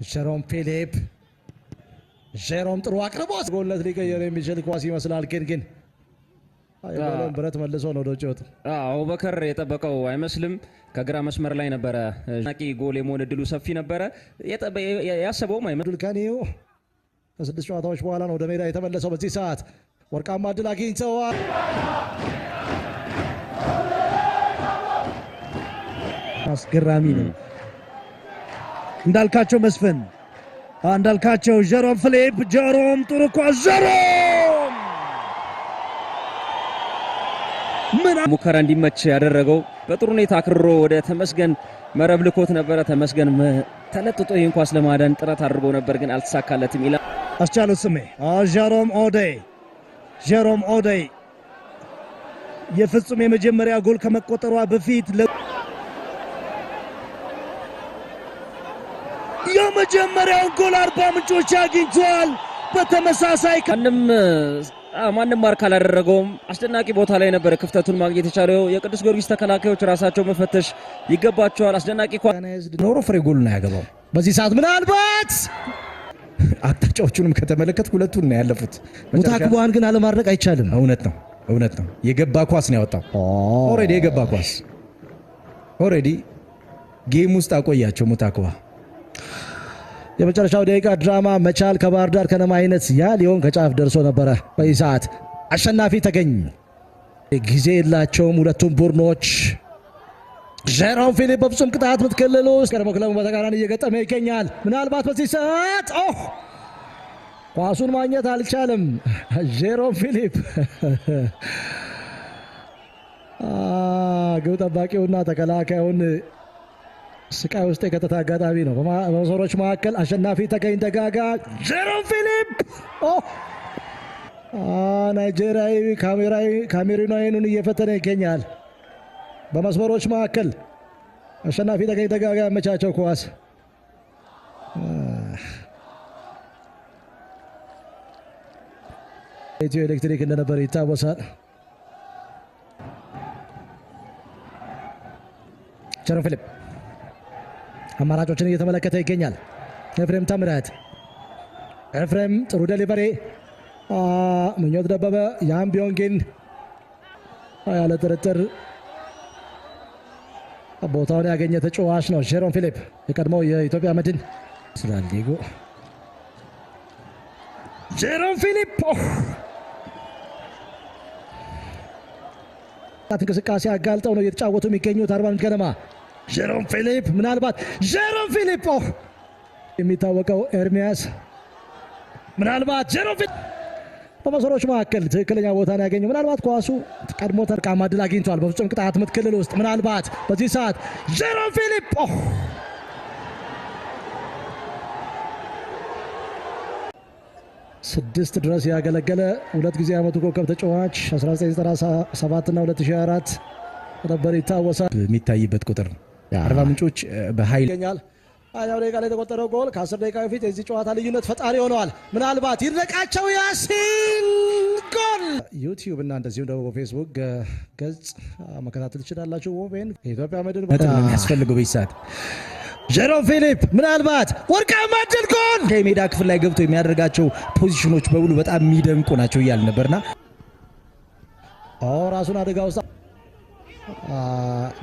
ጀሮም ፊሊፕ ጀሮም ጥሩ አቅርቦት ጎልነት ሊቀየር የሚችል ኳስ ይመስላል። ግን አይባለም ብረት መልሶ ነው ወደ ጨዋታ። አቡበከር የጠበቀው አይመስልም። ከግራ መስመር ላይ ነበረ ናቂ ጎል የመሆን እድሉ ሰፊ ነበረ። ያሰበውም አይመስልም። ከኒው ከስድስት ጨዋታዎች በኋላ ነው ወደ ሜዳ የተመለሰው። በዚህ ሰዓት ወርቃማ እድል አግኝተዋል። አስገራሚ ነው። እንዳልካቸው መስፍን እንዳልካቸው ጀሮም ፊሊፕ ጀሮም ጥሩ ኳስ ጀሮም ምን ሙከራ እንዲመች ያደረገው በጥሩ ሁኔታ አክርሮ ወደ ተመስገን መረብ ልኮት ነበረ። ተመስገን ተለጥጦ ይህን ኳስ ለማዳን ጥረት አድርጎ ነበር ግን አልተሳካለትም ይላል አስቻለው ስሜ። ጀሮም ኦዴይ የፍጹም የመጀመሪያ ጎል ከመቆጠሯ በፊት የመጀመሪያውን ጎል አርባ ምንጮች አግኝቷል። በተመሳሳይ ማንም ማርክ አላደረገውም። አስደናቂ ቦታ ላይ ነበር ክፍተቱን ማግኘት የቻለው። የቅዱስ ጊዮርጊስ ተከላካዮች ራሳቸው መፈተሽ ይገባቸዋል። አስደናቂ ኖሮ ፍሬ ጎል ነው ያገባው። በዚህ ሰዓት ምናልባት አቅጣጫዎቹንም ከተመለከት ሁለቱን ነው ያለፉት። ሙታክቧን ግን አለማድረግ አይቻልም። እውነት ነው። የገባ ኳስ ነው ያወጣው። ኦሬዲ የገባ ኳስ ኦሬዲ ጌም ውስጥ አቆያቸው ሙታክቧ። የመጨረሻው ደቂቃ ድራማ መቻል ከባህር ዳር ከነማ አይነት ያ ሊሆን ከጫፍ ደርሶ ነበረ። በዚህ ሰዓት አሸናፊ ተገኝ። ጊዜ የላቸውም ሁለቱም ቡድኖች። ጀሮም ፊሊፕ በፍጹም ቅጣት ምት ክልል ውስጥ ቀድሞ ክለቡ በተቃራኒ እየገጠመ ይገኛል። ምናልባት በዚህ ሰዓት ኳሱን ማግኘት አልቻለም። ጀሮም ፊሊፕ ግብ ጠባቂውና ተከላካዩን ስቃይ ውስጥ የከተታ አጋጣሚ ነው። በመሰሮች መካከል አሸናፊ ተገኝ ደጋጋ ጀሮም ፊሊፕ ናይጄሪያዊ ካሜሩናዊውን እየፈተነ ይገኛል። በመስመሮች መካከል አሸናፊ ተገኝ ደጋጋ ያመቻቸው ኳስ ኢትዮ ኤሌክትሪክ እንደነበር ይታወሳል። ጀሮም ፊሊፕ አማራጮችን እየተመለከተ ይገኛል። ኤፍሬም ታምራት ጥሩ ዴሊቨሪ ምኞት ደበበ ያም ቢሆን ግን ያለ ጥርጥር ቦታውን ያገኘ ተጫዋች ነው። ጀሮም ፊሊፕ የቀድሞው የኢትዮጵያ መድን ስላልዲጎ ጀሮም ፊሊፕ እንቅስቃሴ አጋልጠው ነው እየተጫወቱ የሚገኙት አርባ ምንጭ ከነማ። ጀሮም ፊሊፕ ምናልባት ጀሮም ፊሊፕ የሚታወቀው ኤርሚያስ ምናልባት ጀሮም ፊሊፕ በመሰሮች መካከል ትክክለኛ ቦታን ያገኘው ምናልባት ኳሱ ቀድሞ ተርቃማ ድል አግኝቷል። በፍጹም ቅጣት ምት ክልል ውስጥ ምናልባት በዚህ ሰዓት ጀሮም ፊሊፕ ስድስት ድረስ ያገለገለ ሁለት ጊዜ ዓመቱ ኮከብ ተጫዋች 1997 እና 2004 ነበር ይታወሳል። የሚታይበት ቁጥር አርባ ምንጮች በኃይል ይገኛል። አያው ደቂቃ ላይ የተቆጠረው ጎል ከ10 ደቂቃ በፊት የዚህ ጨዋታ ልዩነት ፈጣሪ ሆነዋል። ምናልባት ይድነቃቸው ያሲን ጎል ዩቲዩብ እና እንደዚሁም ደግሞ በፌስቡክ ገጽ መከታተል ትችላላችሁ። ወቤን የኢትዮጵያ መድን በጣም የሚያስፈልገው በይሳት ጀሮም ፊሊፕ ምናልባት ወርቃማ ድል ጎል ከሜዳ ክፍል ላይ ገብቶ የሚያደርጋቸው ፖዚሽኖች በሙሉ በጣም የሚደንቁ ናቸው እያል ነበርና ራሱን አደጋ ውስጥ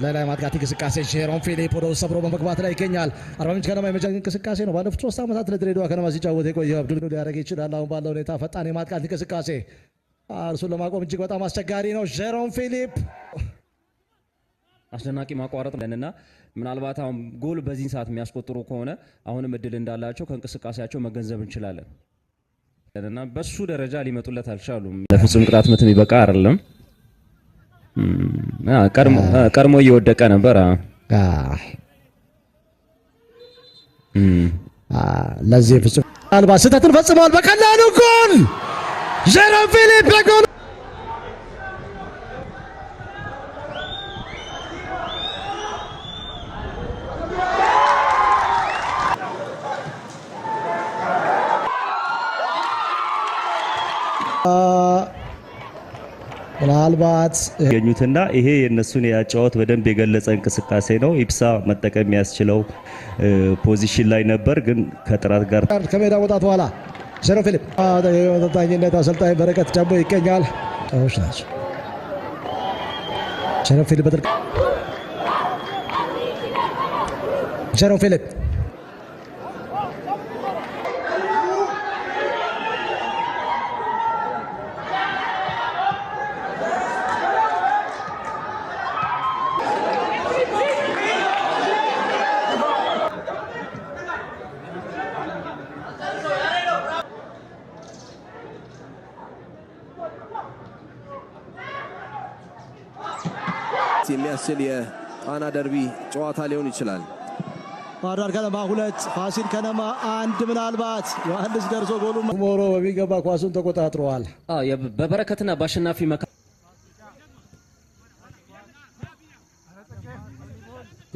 ላይ ማጥቃት እንቅስቃሴ ጀሮም ፊሊፕ ወደ ውስጥ ሰብሮ በመግባት ላይ ይገኛል። አርባ ምንጭ ከነማ የመጀመሪያ እንቅስቃሴ ነው። ባለፉት 3 ዓመታት ለድሬዳዋ ከነማ ሲጫወት የቆየው አብዱል ሊያደርግ ይችላል። አሁን ባለው ሁኔታ ፈጣን የማጥቃት እንቅስቃሴ እርሱን ለማቆም እጅግ በጣም አስቸጋሪ ነው። ጀሮም ፊሊፕ አስደናቂ ማቋረጥ ለንና ምናልባት አሁን ጎል በዚህ ሰዓት የሚያስቆጥሩ ከሆነ አሁንም እድል እንዳላቸው ከእንቅስቃሴያቸው መገንዘብ እንችላለን እና በሱ ደረጃ ሊመጡለት አልቻሉም። ለፍጹም ቅጣት ምት የሚበቃ አይደለም። ቀድሞ እየወደቀ ነበር። ለዚህ ፍጹም ምናልባት ስህተትን ፈጽመዋል። በቀላሉ ጎል ጀሮም ፊሊፕ በጎል ምናልባት ገኙትና ይሄ የነሱን ያጫወት በደንብ የገለጸ እንቅስቃሴ ነው። ኢብሳ መጠቀም የሚያስችለው ፖዚሽን ላይ ነበር፣ ግን ከጥራት ጋር ከሜዳ መውጣት በኋላ ጀሮ ፊሊፕ ተጠኝነት አሰልጣኝ በረከት ዳቦ ይገኛል። ጣዎች ናቸው። ጀሮ ፊሊፕ ጀሮ ፊሊፕ የሚያስችል የጣና ደርቢ ጨዋታ ሊሆን ይችላል። ባህር ዳር ከነማ 2 ፋሲል ከነማ 1። ምናልባት ዮሐንስ ደርሶ ጎሉ ሞሮ በሚገባ ኳሱን ተቆጣጥሯል። በበረከትና በአሸናፊ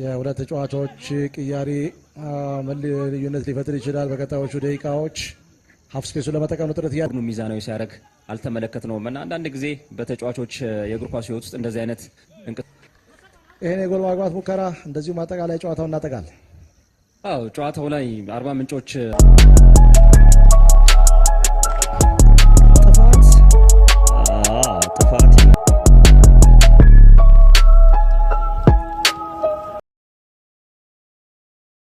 የሁለት ተጫዋቾች ቅያሪ ልዩነት ሊፈጥር ይችላል። በቀጣዮቹ ደቂቃዎች ሀፍ ስፔሱን ለመጠቀም ጥረት ቡድኑ ሚዛናዊ ሲያደርግ አልተመለከትነውም እና አንዳንድ ጊዜ በተጫዋቾች የእግር ኳስ ሕይወት ውስጥ እንደዚህ አይነት ይሄን የጎል ማግባት ሙከራ እንደዚሁም አጠቃላይ ጨዋታው እናጠቃል። ጨዋታው ላይ አርባ ምንጮች